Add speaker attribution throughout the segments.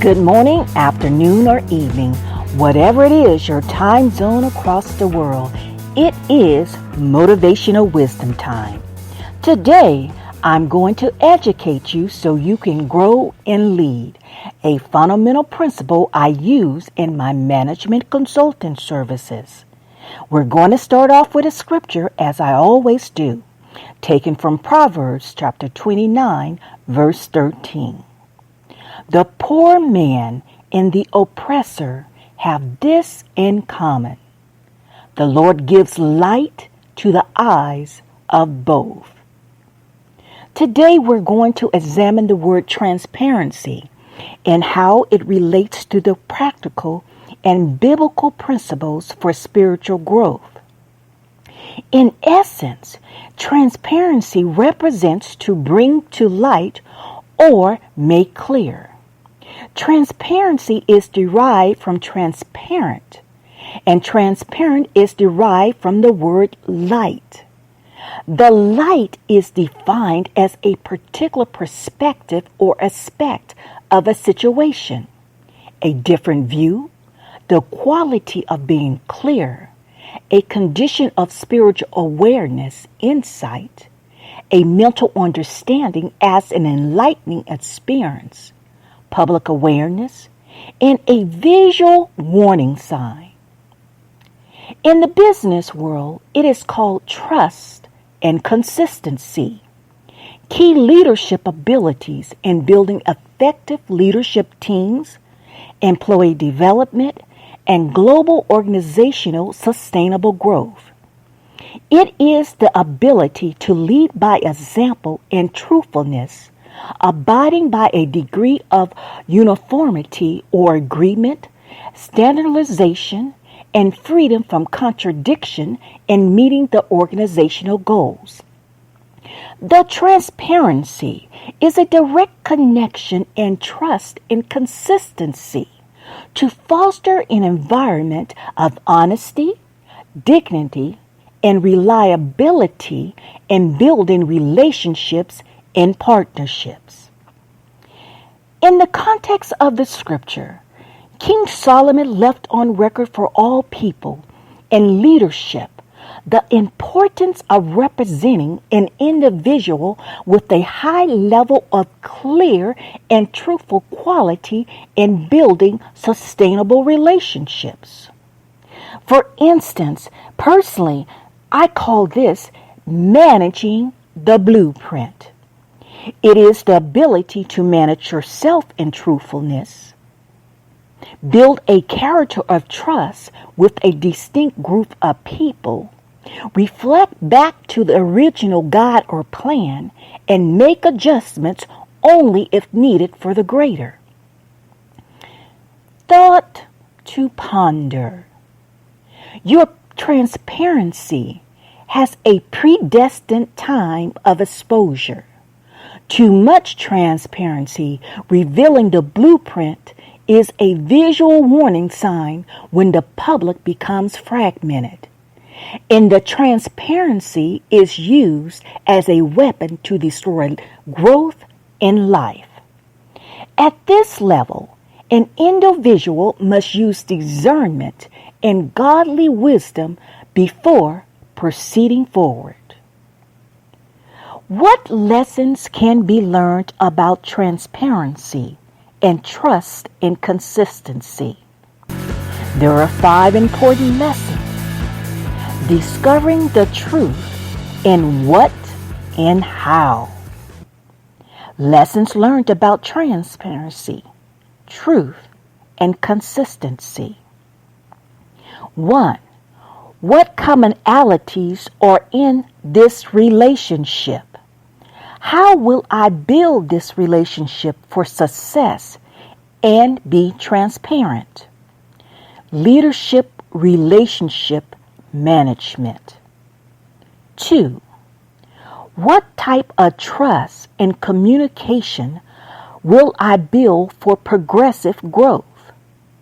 Speaker 1: Good morning, afternoon, or evening, whatever it is your time zone across the world, it is Motivational Wisdom Time. Today, I'm going to educate you so you can grow and lead, a fundamental principle I use in my management consulting services. We're going to start off with a scripture, as I always do, taken from Proverbs chapter 29, verse 13. The poor man and the oppressor have this in common. The Lord gives light to the eyes of both. Today we're going to examine the word transparency and how it relates to the practical and biblical principles for spiritual growth. In essence, transparency represents to bring to light or make clear. Transparency is derived from transparent, and transparent is derived from the word light. The light is defined as a particular perspective or aspect of a situation, a different view, the quality of being clear, a condition of spiritual awareness, insight, a mental understanding as an enlightening experience, public awareness, and a visual warning sign. In the business world, it is called trust and consistency. Key leadership abilities in building effective leadership teams, employee development, and global organizational sustainable growth. It is the ability to lead by example and truthfulness, abiding by a degree of uniformity or agreement, standardization, and freedom from contradiction in meeting the organizational goals. The transparency is a direct connection and trust and consistency to foster an environment of honesty, dignity, and reliability in building relationships and partnerships. In the context of the scripture, King Solomon left on record for all people and leadership the importance of representing an individual with a high level of clear and truthful quality in building sustainable relationships. For instance, personally, I call this managing the blueprint. It is the ability to manage yourself in truthfulness, build a character of trust with a distinct group of people, reflect back to the original God or plan, and make adjustments only if needed for the greater. Thought to ponder. Your transparency has a predestined time of exposure. Too much transparency, revealing the blueprint, is a visual warning sign when the public becomes fragmented. And the transparency is used as a weapon to destroy growth in life. At this level, an individual must use discernment and godly wisdom before proceeding forward. What lessons can be learned about transparency and trust and consistency? There are 5 important lessons. Discovering the truth in what and how. Lessons learned about transparency, truth, and consistency. 1. What commonalities are in this relationship? How will I build this relationship for success and be transparent? Leadership relationship management. 2. What type of trust and communication will I build for progressive growth?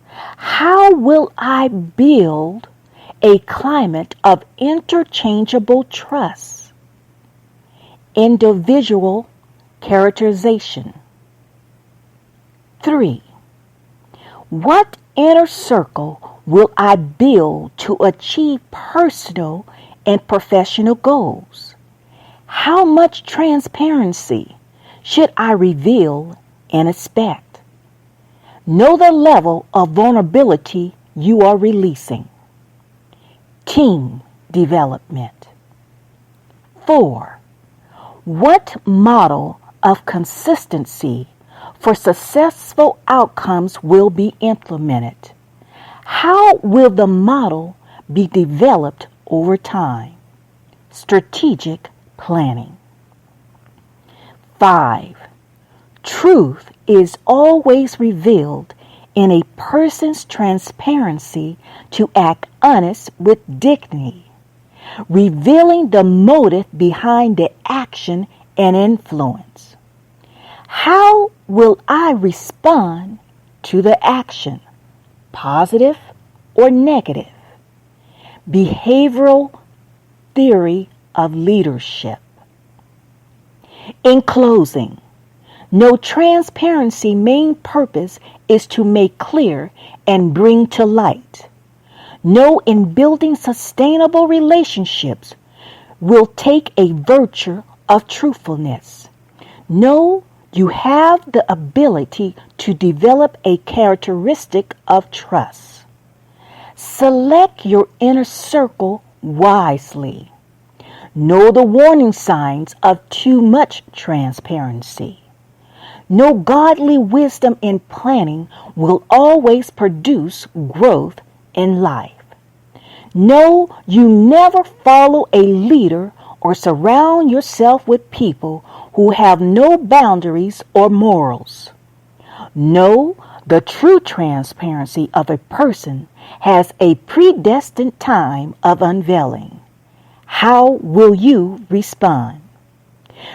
Speaker 1: How will I build a climate of interchangeable trust? Individual characterization. 3. What inner circle will I build to achieve personal and professional goals? How much transparency should I reveal and expect? Know the level of vulnerability you are releasing. Team development. 4. What model of consistency for successful outcomes will be implemented? How will the model be developed over time? Strategic planning. 5. Truth is always revealed in a person's transparency to act honest with dignity, revealing the motive behind the action and influence. How will I respond to the action, positive or negative? Behavioral theory of leadership. In closing, no transparency main purpose is to make clear and bring to light. No, in building sustainable relationships will take a virtue of truthfulness. No, you have the ability to develop a characteristic of trust. Select your inner circle wisely. Know the warning signs of too much transparency. No, godly wisdom in planning will always produce growth in life. No, you never follow a leader or surround yourself with people who have no boundaries or morals. No, the true transparency of a person has a predestined time of unveiling. How will you respond?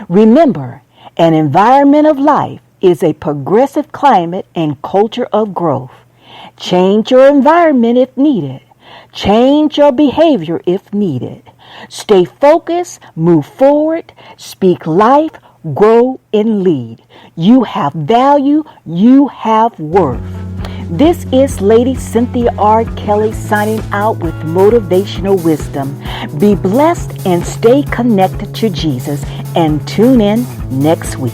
Speaker 1: Remember, an environment of life is a progressive climate and culture of growth. Change your environment if needed. Change your behavior if needed. Stay focused, move forward, speak life, grow and lead. You have value, you have worth. This is Lady Cynthia R. Kelly signing out with motivational wisdom. Be blessed and stay connected to Jesus, and tune in next week.